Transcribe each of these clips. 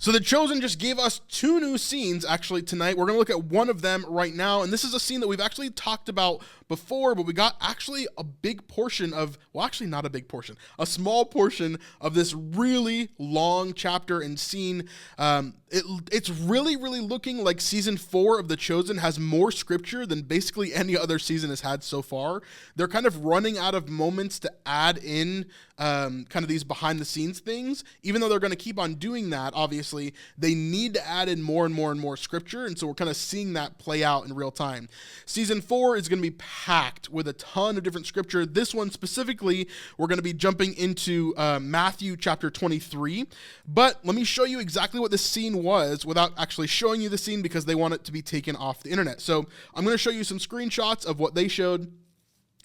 So The Chosen just gave us two new scenes actually tonight. We're going to look at one of them right now, and this is a scene that we've actually talked about before, but we got actually a big portion of, well, actually not a big portion, a small portion of this really long chapter and scene. It's really, really looking like season 4 of The Chosen has more scripture than basically any other season has had so far. They're kind of running out of moments to add in kind of these behind the scenes things. Even though they're going to keep on doing that, obviously, they need to add in more and more and more scripture, and so we're kind of seeing that play out in real time. Season 4 is going to be packed with a ton of different scripture. This one specifically, we're going to be jumping into Matthew chapter 23, but let me show you exactly what this scene was without actually showing you the scene because they want it to be taken off the internet. So I'm going to show you some screenshots of what they showed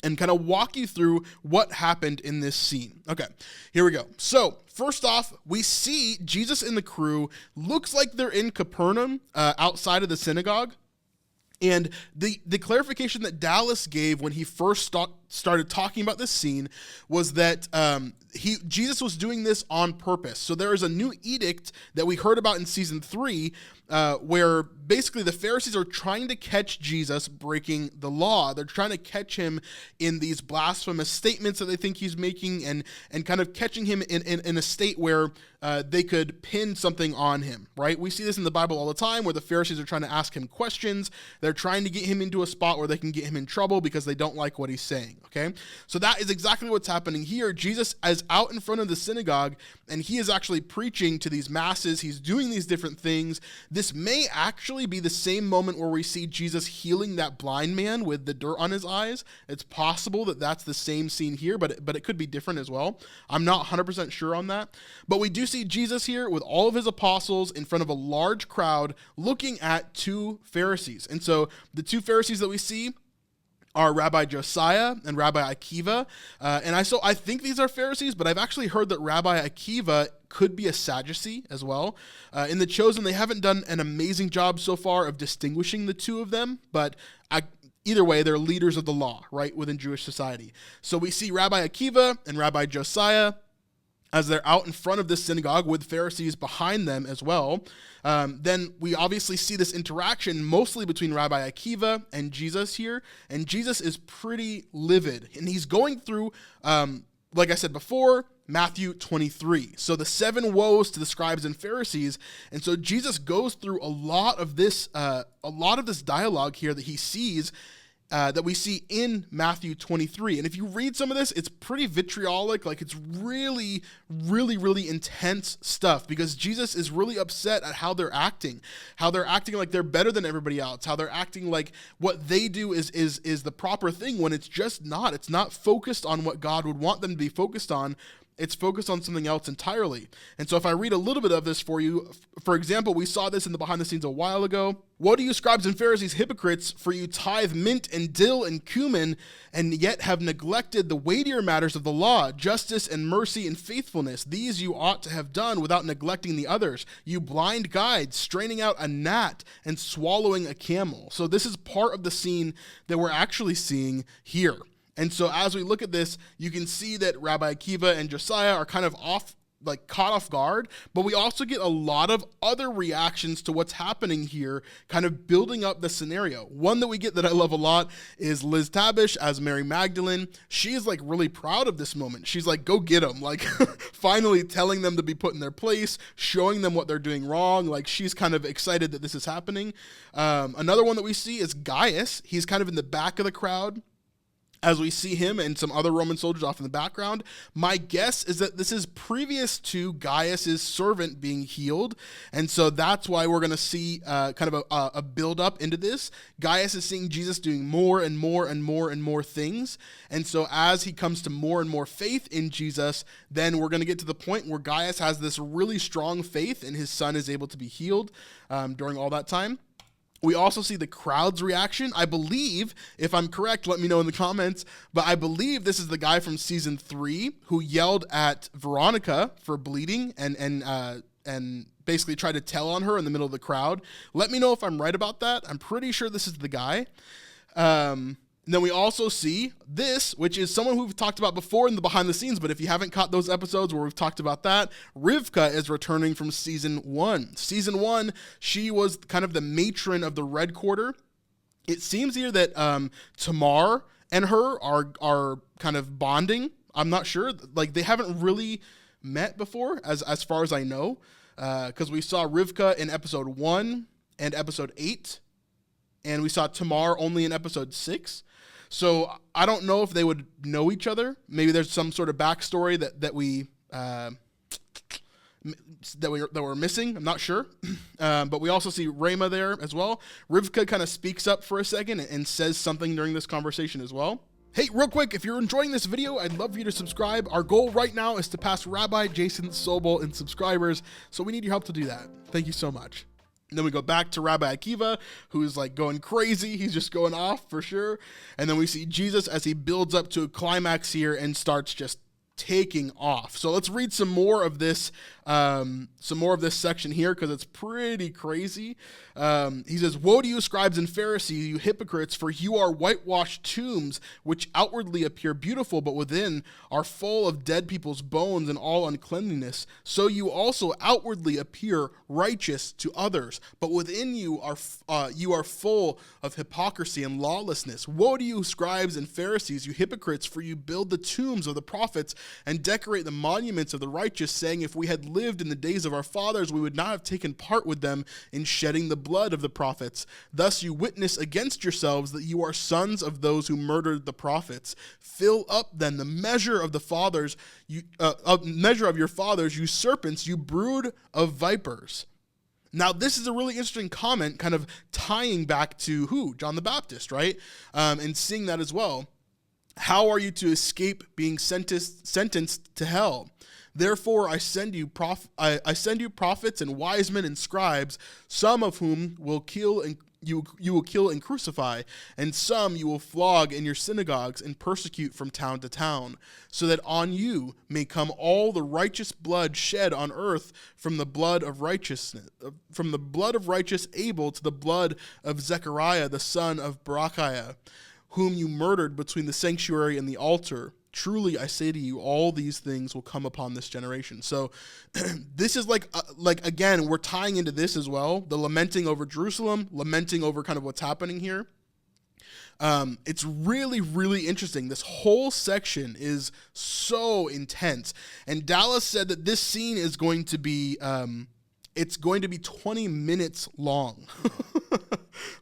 and kind of walk you through what happened in this scene. Okay, here we go. So first off, we see Jesus and the crew. Looks like they're in Capernaum, outside of the synagogue. And the clarification that Dallas gave when he first started talking about this scene was that Jesus was doing this on purpose. So there is a new edict that we heard about in season 3 where basically the Pharisees are trying to catch Jesus breaking the law. They're trying to catch him in these blasphemous statements that they think he's making and kind of catching him in a state where they could pin something on him, right? We see this in the Bible all the time where the Pharisees are trying to ask him questions. They're trying to get him into a spot where they can get him in trouble because they don't like what he's saying, okay? So that is exactly what's happening here. Jesus is out in front of the synagogue and he is actually preaching to these masses. He's doing these different things. This may actually be the same moment where we see Jesus healing that blind man with the dirt on his eyes. It's possible that that's the same scene here, but it could be different as well. I'm not 100% sure on that. But we do see Jesus here with all of his apostles in front of a large crowd looking at two Pharisees. And so the two Pharisees that we see are Rabbi Josiah and Rabbi Akiva. And I think these are Pharisees, but I've actually heard that Rabbi Akiva could be a Sadducee as well. In The Chosen, they haven't done an amazing job so far of distinguishing the two of them, but either way, they're leaders of the law, right, within Jewish society. So we see Rabbi Akiva and Rabbi Josiah as they're out in front of this synagogue with Pharisees behind them as well. Then we obviously see this interaction mostly between Rabbi Akiva and Jesus here, and Jesus is pretty livid, and he's going through, like I said before, Matthew 23. So the 7 woes to the scribes and Pharisees, and so Jesus goes through a lot of this dialogue here that he sees, that we see in Matthew 23. And if you read some of this, it's pretty vitriolic. Like, it's really, really, really intense stuff because Jesus is really upset at how they're acting like they're better than everybody else, how they're acting like what they do is the proper thing when it's just not. It's not focused on what God would want them to be focused on. It's focused on something else entirely. And so if I read a little bit of this for you, for example, we saw this in the behind the scenes a while ago. Woe to you, scribes and Pharisees, hypocrites, for you tithe mint and dill and cumin, and yet have neglected the weightier matters of the law, justice and mercy and faithfulness. These you ought to have done without neglecting the others. You blind guides, straining out a gnat and swallowing a camel. So this is part of the scene that we're actually seeing here. And so as we look at this, you can see that Rabbi Akiva and Josiah are kind of caught off guard, but we also get a lot of other reactions to what's happening here, kind of building up the scenario. One that we get that I love a lot is Liz Tabish as Mary Magdalene. She is really proud of this moment. She's like, go get them, finally telling them to be put in their place, showing them what they're doing wrong. She's kind of excited that this is happening. Another one that we see is Gaius. He's kind of in the back of the crowd, as we see him and some other Roman soldiers off in the background. My guess is that this is previous to Gaius's servant being healed, and so that's why we're going to see kind of a build-up into this. Gaius is seeing Jesus doing more and more and more and more things, and so as he comes to more and more faith in Jesus, then we're going to get to the point where Gaius has this really strong faith, and his son is able to be healed during all that time. We also see the crowd's reaction. I believe, if I'm correct, let me know in the comments, but I believe this is the guy from season 3 who yelled at Veronica for bleeding and basically tried to tell on her in the middle of the crowd. Let me know if I'm right about that. I'm pretty sure this is the guy. And then we also see this, which is someone who we've talked about before in the behind the scenes, but if you haven't caught those episodes where we've talked about that, Rivka is returning from season 1. Season 1, she was kind of the matron of the Red Quarter. It seems here that Tamar and her are kind of bonding. I'm not sure. Like, they haven't really met before, as far as I know, because we saw Rivka in episode 1 and episode 8, and we saw Tamar only in episode 6. So I don't know if they would know each other. Maybe there's some sort of backstory that we're missing. I'm not sure. But we also see Rama there as well. Rivka kind of speaks up for a second and says something during this conversation as well. Hey, real quick, if you're enjoying this video, I'd love for you to subscribe. Our goal right now is to pass Rabbi Jason Sobel in subscribers, so we need your help to do that. Thank you so much. And then we go back to Rabbi Akiva, who's like going crazy. He's just going off for sure. And then we see Jesus as he builds up to a climax here and starts just taking off. So let's read some more of this section here, because it's pretty crazy. He says, "Woe to you, scribes and Pharisees, you hypocrites, for you are whitewashed tombs, which outwardly appear beautiful, but within are full of dead people's bones and all uncleanliness. So you also outwardly appear righteous to others, but within you are full of hypocrisy and lawlessness. Woe to you, scribes and Pharisees, you hypocrites, for you build the tombs of the prophets and decorate the monuments of the righteous, saying, if we had lived in the days of our fathers, we would not have taken part with them in shedding the blood of the prophets. Thus you witness against yourselves that you are sons of those who murdered the prophets. Fill up then the measure of the fathers, measure of your fathers, you serpents, you brood of vipers." Now, this is a really interesting comment, kind of tying back to who? John the Baptist, right? And seeing that as well. How are you to escape being sentenced to hell? Therefore, I send you prophets and wise men and scribes, some of whom will kill and you will kill and crucify, and some you will flog in your synagogues and persecute from town to town, so that on you may come all the righteous blood shed on earth, from the blood of righteous Abel to the blood of Zechariah the son of Berechiah, whom you murdered between the sanctuary and the altar. Truly, I say to you, all these things will come upon this generation. So this is like again, we're tying into this as well, the lamenting over Jerusalem, lamenting over kind of what's happening here. It's really, really interesting. This whole section is so intense. And Dallas said that this scene is going to be, it's going to be 20 minutes long.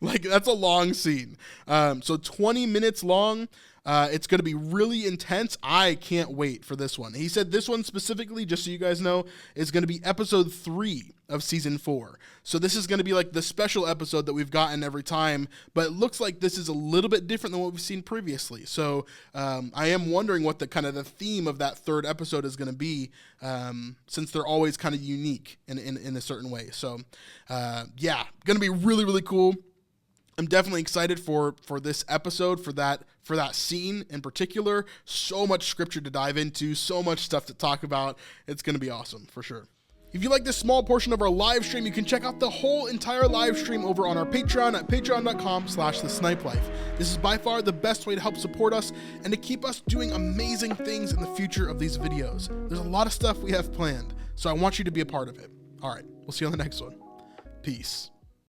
Like, that's a long scene. So 20 minutes long. It's going to be really intense. I can't wait for this one. He said this one specifically, just so you guys know, is going to be episode 3 of season 4. So this is going to be like the special episode that we've gotten every time, but it looks like this is a little bit different than what we've seen previously. So I am wondering what the theme of that third episode is going to be, since they're always kind of unique in a certain way. So yeah, going to be really, really cool. I'm definitely excited for this episode, for that scene in particular. So much scripture to dive into, so much stuff to talk about. It's going to be awesome for sure. If you like this small portion of our live stream, you can check out the whole entire live stream over on our Patreon at patreon.com/thesnipelife. This is by far the best way to help support us and to keep us doing amazing things in the future of these videos. There's a lot of stuff we have planned, so I want you to be a part of it. All right, we'll see you on the next one. Peace.